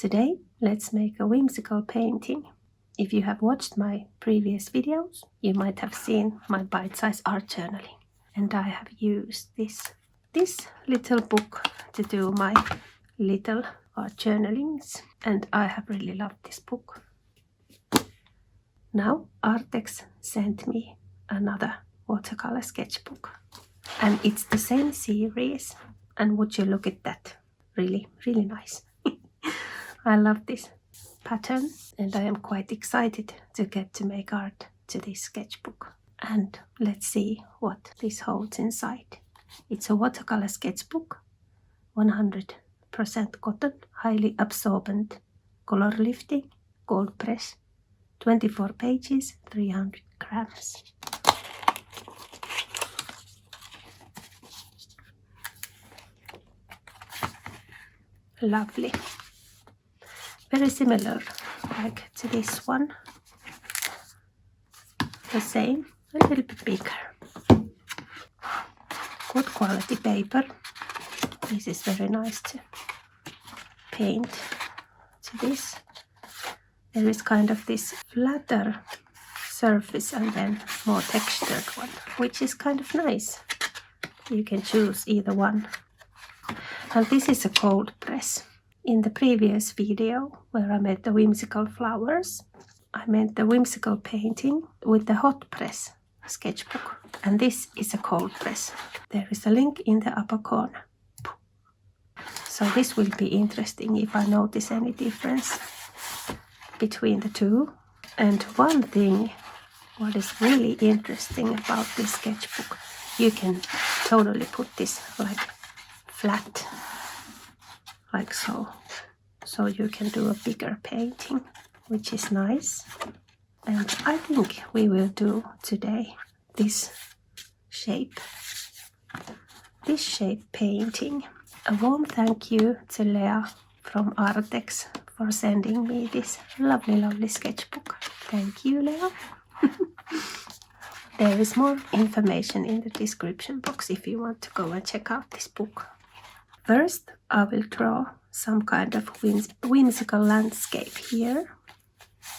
Today, let's make a whimsical painting. If you have watched my previous videos, you might have seen my bite-size art journaling. And I have used this little book to do my little art journalings. And I have really loved this book. Now, Arrtx sent me another watercolor sketchbook. And it's the same series. And would you look at that? Really, really nice. I love this pattern and I am quite excited to get to make art to this sketchbook. And let's see what this holds inside. It's a watercolor sketchbook, 100% cotton, highly absorbent, color lifting, gold press, 24 pages, 300 grams. Lovely. Very similar like to this one. The same, a little bit bigger. Good quality paper. This is very nice to paint to this. There is kind of this flatter surface and then more textured one, which is kind of nice. You can choose either one. And this is a cold press. In the previous video where I made the whimsical flowers, I made the whimsical painting with the hot press sketchbook. And this is a cold press. There is a link in the upper corner. So this will be interesting if I notice any difference between the two. And one thing, what is really interesting about this sketchbook, you can totally put this like flat, like so. So you can do a bigger painting, which is nice. And I think we will do today this shape painting. A warm thank you to Lea from Arrtx for sending me this lovely sketchbook. Thank you, Lea. There is more information in the description box if you want to go and check out this book. First, I will draw some kind of whimsical landscape here.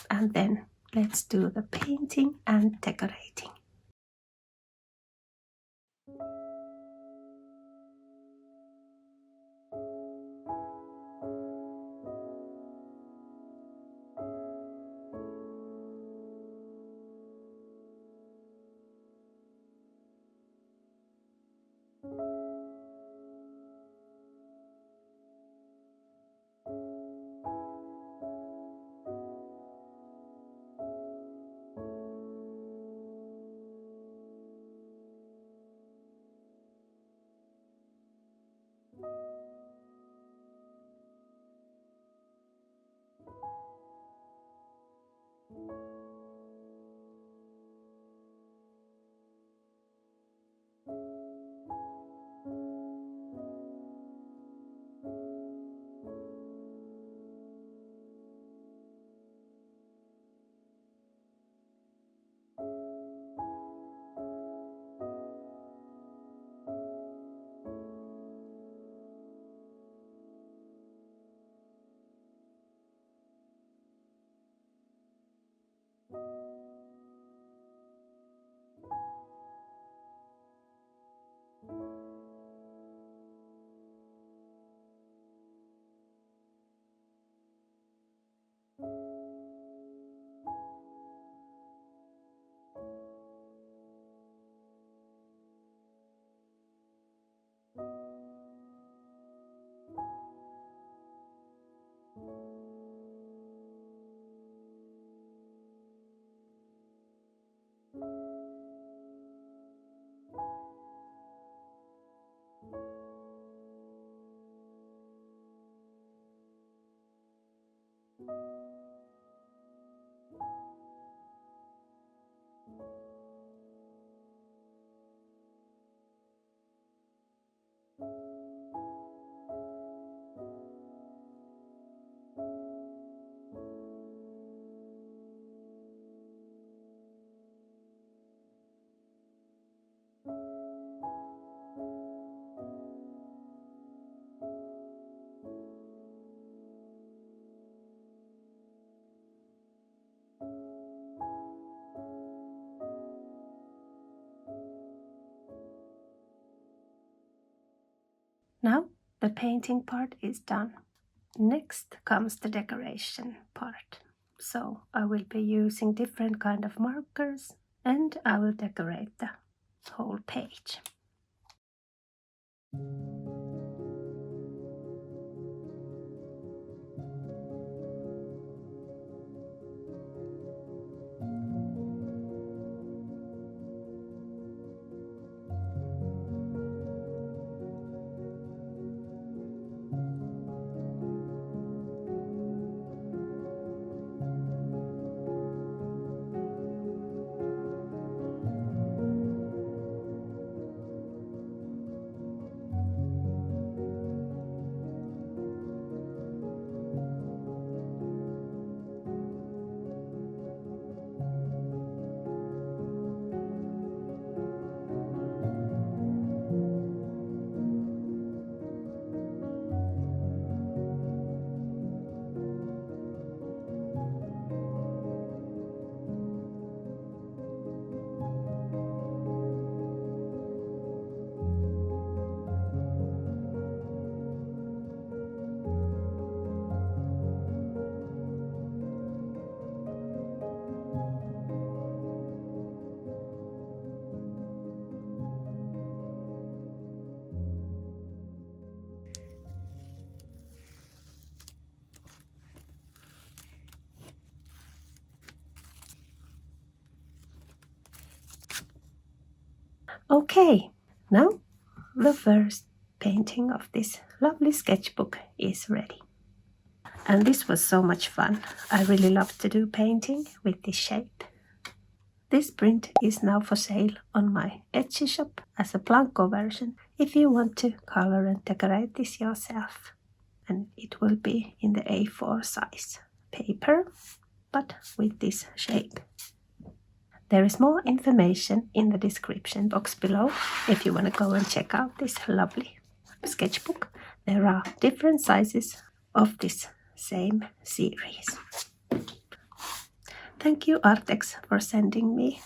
And then let's do the painting and decorating. the painting part is done. Next comes the decoration part. So I will be using different kind of markers and I will decorate the whole page. Okay, now the first painting of this lovely sketchbook is ready. And this was so much fun. I really love to do painting with this shape. This print is now for sale on my Etsy shop as a Blanco version if you want to color and decorate this yourself. And it will be in the A4 size paper, but with this shape. There is more information in the description box below if you want to go and check out this lovely sketchbook. There are different sizes of this same series. Thank you Arrtx for sending me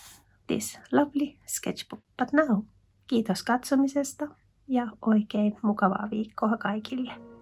this lovely sketchbook. But now, kiitos katsomisesta ja oikein mukavaa viikkoa kaikille.